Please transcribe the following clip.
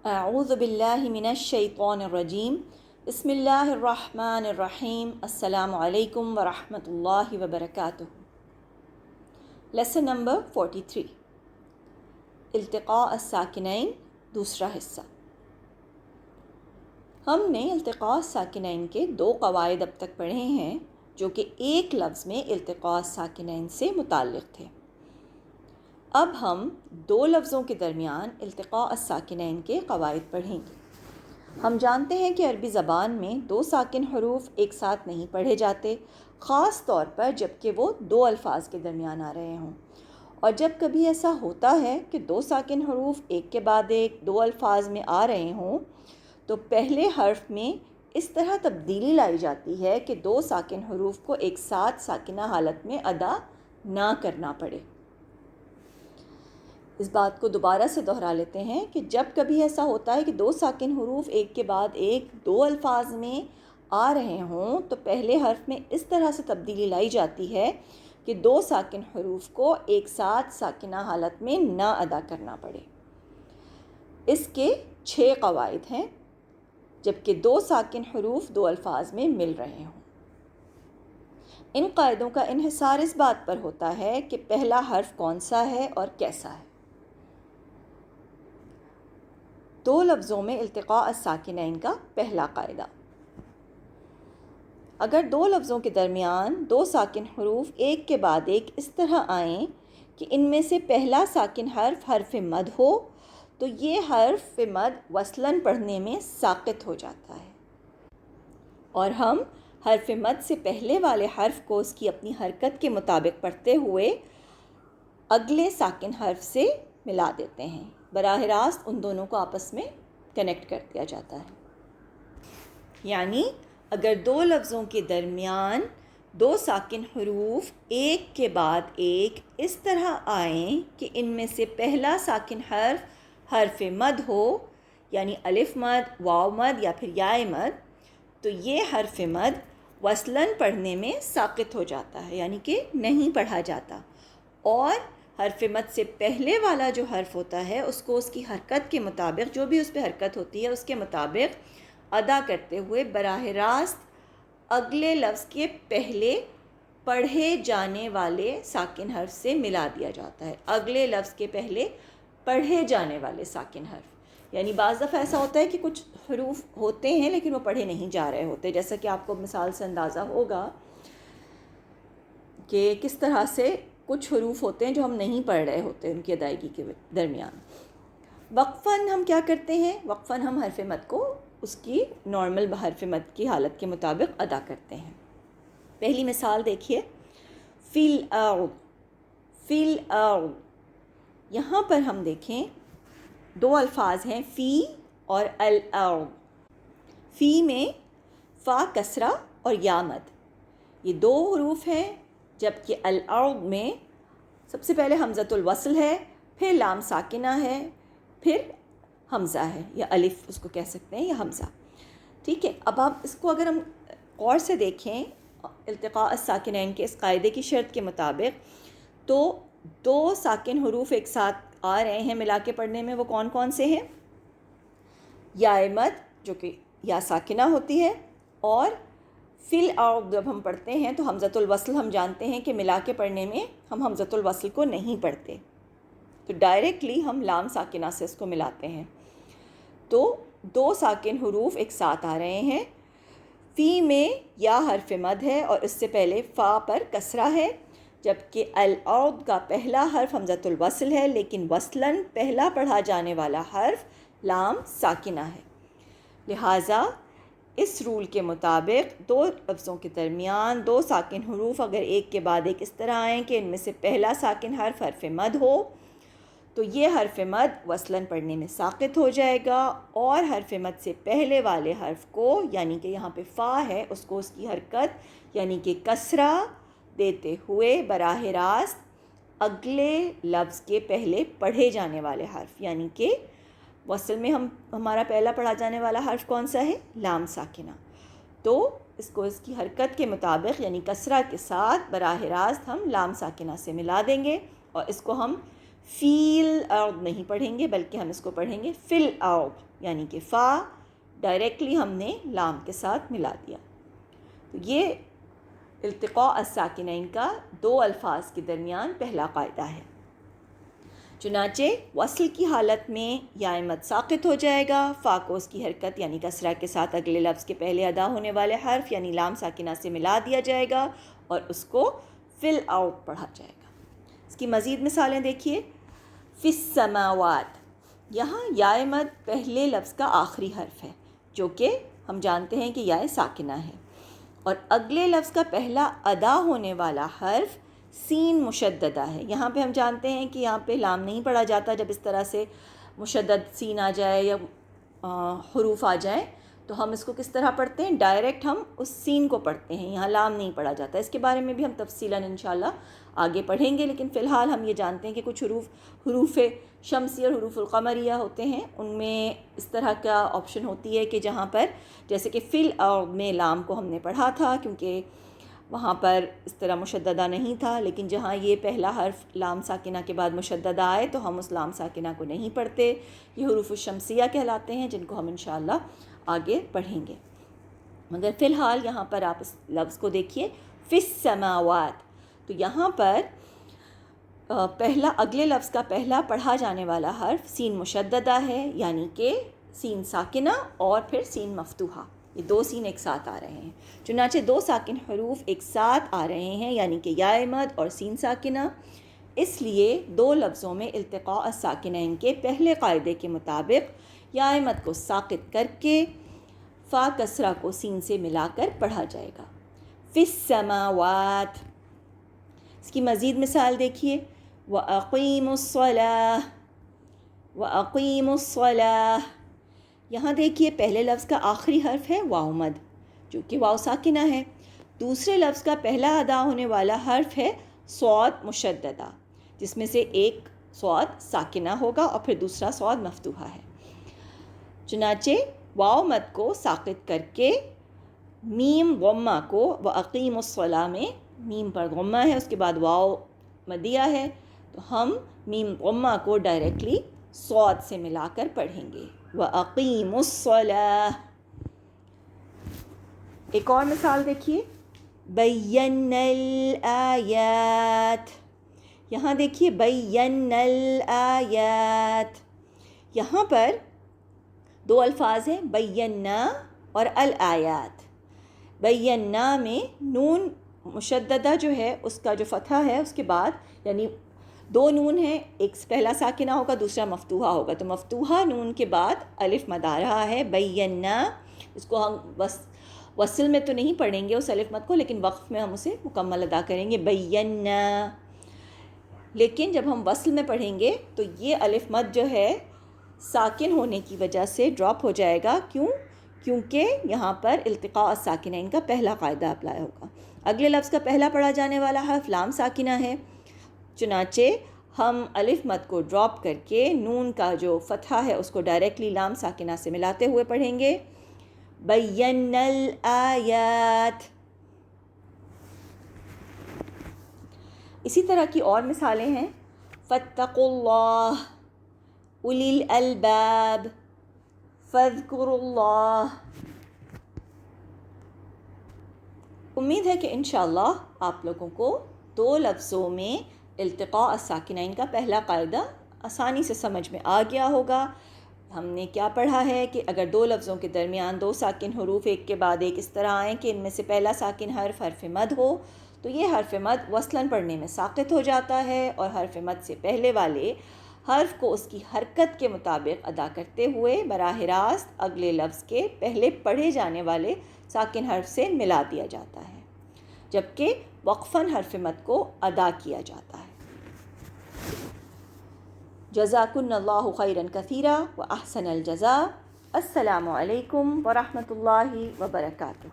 اعوذ باللہ من الشیطان الرجیم بسم اللہ الرحمن الرحیم السلام علیکم ورحمۃ اللہ وبرکاتہ۔ لیسن نمبر 43 التقاء الساکنین، دوسرا حصہ۔ ہم نے التقاء الساکنین کے 2 قواعد اب تک پڑھے ہیں جو کہ ایک لفظ میں التقاء الساکنین سے متعلق تھے۔ اب ہم 2 لفظوں کے درمیان التقاء الساکنین کے قواعد پڑھیں گے۔ ہم جانتے ہیں کہ عربی زبان میں 2 ساکن حروف ایک ساتھ نہیں پڑھے جاتے، خاص طور پر جب کہ وہ 2 الفاظ کے درمیان آ رہے ہوں، اور جب کبھی ایسا ہوتا ہے کہ 2 ساکن حروف ایک کے بعد ایک 2 الفاظ میں آ رہے ہوں تو پہلے حرف میں اس طرح تبدیلی لائی جاتی ہے کہ 2 ساکن حروف کو ایک ساتھ ساکنہ حالت میں ادا نہ کرنا پڑے۔ اس بات کو دوبارہ سے دہرا لیتے ہیں کہ جب کبھی ایسا ہوتا ہے کہ 2 ساکن حروف ایک کے بعد ایک 2 الفاظ میں آ رہے ہوں تو پہلے حرف میں اس طرح سے تبدیلی لائی جاتی ہے کہ 2 ساکن حروف کو ایک ساتھ ساکنہ حالت میں نہ ادا کرنا پڑے۔ اس کے 6 قواعد ہیں جبکہ 2 ساکن حروف 2 الفاظ میں مل رہے ہوں۔ ان قاعدوں کا انحصار اس بات پر ہوتا ہے کہ پہلا حرف کون سا ہے اور کیسا ہے۔ 2 لفظوں میں التقاء الساکنین کا پہلا قاعدہ: اگر 2 لفظوں کے درمیان 2 ساکن حروف ایک کے بعد ایک اس طرح آئیں کہ ان میں سے پہلا ساکن حرف مد ہو تو یہ حرف مد وصلاً پڑھنے میں ساقط ہو جاتا ہے، اور ہم حرف مد سے پہلے والے حرف کو اس کی اپنی حرکت کے مطابق پڑھتے ہوئے اگلے ساکن حرف سے ملا دیتے ہیں۔ براہ راست ان دونوں کو آپس میں کنیکٹ کر دیا جاتا ہے۔ یعنی اگر 2 لفظوں کے درمیان 2 ساکن حروف ایک کے بعد ایک اس طرح آئیں کہ ان میں سے پہلا ساکن حرف مد ہو، یعنی الف مد، واو مد یا پھر یا مد، تو یہ حرف مد وصلاً پڑھنے میں ساقط ہو جاتا ہے، یعنی کہ نہیں پڑھا جاتا، اور حرف مد سے پہلے والا جو حرف ہوتا ہے اس کو اس کی حرکت کے مطابق، جو بھی اس پہ حرکت ہوتی ہے اس کے مطابق ادا کرتے ہوئے براہ راست اگلے لفظ کے پہلے پڑھے جانے والے ساکن حرف سے ملا دیا جاتا ہے۔ اگلے لفظ کے پہلے پڑھے جانے والے ساکن حرف، یعنی بعض دفعہ ایسا ہوتا ہے کہ کچھ حروف ہوتے ہیں لیکن وہ پڑھے نہیں جا رہے ہوتے، جیسا کہ آپ کو مثال سے اندازہ ہوگا کہ کس طرح سے کچھ حروف ہوتے ہیں جو ہم نہیں پڑھ رہے ہوتے ان کی ادائیگی کے درمیان۔ وقفاً ہم کیا کرتے ہیں؟ وقفاً ہم حرف مد کو اس کی نارمل حرف مد کی حالت کے مطابق ادا کرتے ہیں۔ پہلی مثال دیکھیے، فی الارض، فی الارض۔ یہاں پر ہم دیکھیں 2 الفاظ ہیں، فی اور الارض۔ فی میں فا کسرہ اور یا مد، یہ 2 حروف ہیں، جبکہ الارض میں سب سے پہلے حمزۃ الوصل ہے، پھر لام ساکنہ ہے، پھر حمزہ ہے، یا الف اس کو کہہ سکتے ہیں، یا حمزہ۔ ٹھیک ہے، اب آپ اس کو اگر ہم غور سے دیکھیں التقاء الساکنین کے اس قاعدے کی شرط کے مطابق، تو 2 ساکن حروف ایک ساتھ آ رہے ہیں ملا کے پڑھنے میں، وہ کون کون سے ہیں؟ یا مد جو کہ یا ساکنہ ہوتی ہے، اور فی الارض جب ہم پڑھتے ہیں تو حمزۃ الوصل ہم جانتے ہیں کہ ملا کے پڑھنے میں ہم حمزۃ الوصل کو نہیں پڑھتے، تو ڈائریکٹلی ہم لام ساکنہ سے اس کو ملاتے ہیں، تو 2 ساکن حروف ایک ساتھ آ رہے ہیں۔ فی میں یا حرف مد ہے اور اس سے پہلے فا پر کسرہ ہے، جبکہ الارض کا پہلا حرف حمزۃ الوصل ہے، لیکن وصلاً پہلا پڑھا جانے والا حرف لام ساکنہ ہے۔ لہٰذا اس رول کے مطابق 2 لفظوں کے درمیان 2 ساکن حروف اگر ایک کے بعد ایک اس طرح آئیں کہ ان میں سے پہلا ساکن حرف مد ہو تو یہ حرف مد وصلاً پڑھنے میں ساقط ہو جائے گا، اور حرف مد سے پہلے والے حرف کو، یعنی کہ یہاں پہ فا ہے، اس کو اس کی حرکت یعنی کہ کسرہ دیتے ہوئے براہ راست اگلے لفظ کے پہلے پڑھے جانے والے حرف، یعنی کہ وصل میں ہمارا پہلا پڑھا جانے والا حرف کون سا ہے؟ لام ساکنہ، تو اس کو اس کی حرکت کے مطابق یعنی کسرہ کے ساتھ براہ راست ہم لام ساکنہ سے ملا دیں گے، اور اس کو ہم فی الارض نہیں پڑھیں گے بلکہ ہم اس کو پڑھیں گے فی الارض۔ یعنی کہ فا ڈائریکٹلی ہم نے لام کے ساتھ ملا دیا. تو یہ التقاء الساکنین کا دو الفاظ کے درمیان پہلا قاعدہ ہے. چنانچہ وصل کی حالت میں یا مد ساقط ہو جائے گا، فا کو اس کی حرکت یعنی کسرہ کے ساتھ اگلے لفظ کے پہلے ادا ہونے والے حرف یعنی لام ساکنہ سے ملا دیا جائے گا اور اس کو فل آؤٹ پڑھا جائے گا. اس کی مزید مثالیں دیکھیے. فی السماوات، یہاں یا مد پہلے لفظ کا آخری حرف ہے جو کہ ہم جانتے ہیں کہ یا ساکنہ ہے، اور اگلے لفظ کا پہلا ادا ہونے والا حرف سین مشددہ ہے. یہاں پہ ہم جانتے ہیں کہ یہاں پہ لام نہیں پڑھا جاتا جب اس طرح سے مشدد سین آ جائے یا حروف آ جائیں، تو ہم اس کو کس طرح پڑھتے ہیں؟ ڈائریکٹ ہم اس سین کو پڑھتے ہیں، یہاں لام نہیں پڑھا جاتا. اس کے بارے میں بھی ہم تفصیلاً انشاءاللہ آگے پڑھیں گے، لیکن فی الحال ہم یہ جانتے ہیں کہ کچھ حروف شمسی اور حروف القمریہ ہوتے ہیں، ان میں اس طرح کا آپشن ہوتی ہے کہ جہاں پر جیسے کہ فل اور میں لام کو ہم نے پڑھا تھا کیونکہ وہاں پر اس طرح مشددہ نہیں تھا، لیکن جہاں یہ پہلا حرف لام ساکنہ کے بعد مشددہ آئے تو ہم اس لام ساکنہ کو نہیں پڑھتے. یہ حروف الشمسیہ کہلاتے ہیں جن کو ہم انشاءاللہ آگے پڑھیں گے. مگر فی الحال یہاں پر آپ اس لفظ کو دیکھیے فی السماوات. تو یہاں پر پہلا اگلے لفظ کا پہلا پڑھا جانے والا حرف سین مشددہ ہے، یعنی کہ سین ساکنہ اور پھر سین مفتوحہ. یہ دو سین ایک ساتھ آ رہے ہیں، چنانچہ دو ساکن حروف ایک ساتھ آ رہے ہیں یعنی کہ یا مد اور سین ساکنہ. اس لیے دو لفظوں میں التقاء الساکنین کے پہلے قاعدے کے مطابق یا مد کو ساقط کر کے فا کسرہ کو سین سے ملا کر پڑھا جائے گا. فی السماوات. اس کی مزید مثال دیکھیے. وَأَقِيمُوا الصَّلَاةَ. وَأَقِيمُوا الصَّلَاةَ. یہاں دیکھیے پہلے لفظ کا آخری حرف ہے واو مد جو کہ واو ساکنہ ہے. دوسرے لفظ کا پہلا ادا ہونے والا حرف ہے صاد مشددہ، جس میں سے ایک صاد ساکنہ ہوگا اور پھر دوسرا صاد مفتوحہ ہے. چنانچہ واو مد کو ساقط کر کے میم غمہ کو وَأَقِيمُوا الصَّلَاةَ میں میم پر غمہ ہے، اس کے بعد واو مدیہ ہے، تو ہم میم غمہ کو ڈائریکٹلی صاد سے ملا کر پڑھیں گے. وَأَقِيمُوا الصَّلَاةَ. ایک اور مثال دیکھیے. بَيَّنَّا الْآيَاتِ. یہاں دیکھیے بَيَّنَّا الْآيَاتِ. یہاں پر دو الفاظ ہیں بَيَّنَّا اور الْآيَاتِ. بَيَّنَّا میں نون مشددہ جو ہے اس کا جو فتحہ ہے اس کے بعد یعنی دو نون ہیں، ایک پہلا ساکنہ ہوگا دوسرا مفتوحہ ہوگا، تو مفتوحہ نون کے بعد الف مد آ رہا ہے بَيَّنَّا. اس کو ہم وصل میں تو نہیں پڑھیں گے اس الف مد کو، لیکن وقف میں ہم اسے مکمل ادا کریں گے بَيَّنَّا. لیکن جب ہم وصل میں پڑھیں گے تو یہ الف مد جو ہے ساکن ہونے کی وجہ سے ڈراپ ہو جائے گا. کیونکہ یہاں پر التقاء الساکنین کا پہلا قاعدہ اپلائی ہوگا. اگلے لفظ کا پہلا پڑھا جانے والا حرف لام ساکنہ ہے، چنانچہ ہم الف مد کو ڈراپ کر کے نون کا جو فتحہ ہے اس کو ڈائریکٹلی لام ساکنہ سے ملاتے ہوئے پڑھیں گے بَيَّنَّا الْآيَاتِ. اسی طرح کی اور مثالیں ہیں. فَاتَّقُوا اللَّهَ أُولِي الْأَلْبَابِ فَاذْكُرُوا اللَّهَ. امید ہے کہ انشاءاللہ آپ لوگوں کو دو لفظوں میں التقاء الساکنین کا پہلا قاعدہ آسانی سے سمجھ میں آ گیا ہوگا. ہم نے کیا پڑھا ہے کہ اگر دو لفظوں کے درمیان دو ساکن حروف ایک کے بعد ایک اس طرح آئیں کہ ان میں سے پہلا ساکن حرف مد ہو تو یہ حرف مد وصلاً پڑھنے میں ساقط ہو جاتا ہے، اور حرف مد سے پہلے والے حرف کو اس کی حرکت کے مطابق ادا کرتے ہوئے براہ راست اگلے لفظ کے پہلے پڑھے جانے والے ساکن حرف سے ملا دیا جاتا ہے، جبکہ وقفاً حرف مد کو ادا کیا جاتا ہے. جزاکن اللہ خیرا کثیرا و احسن الجزاء. السلام علیکم ورحمۃ اللہ وبرکاتہ.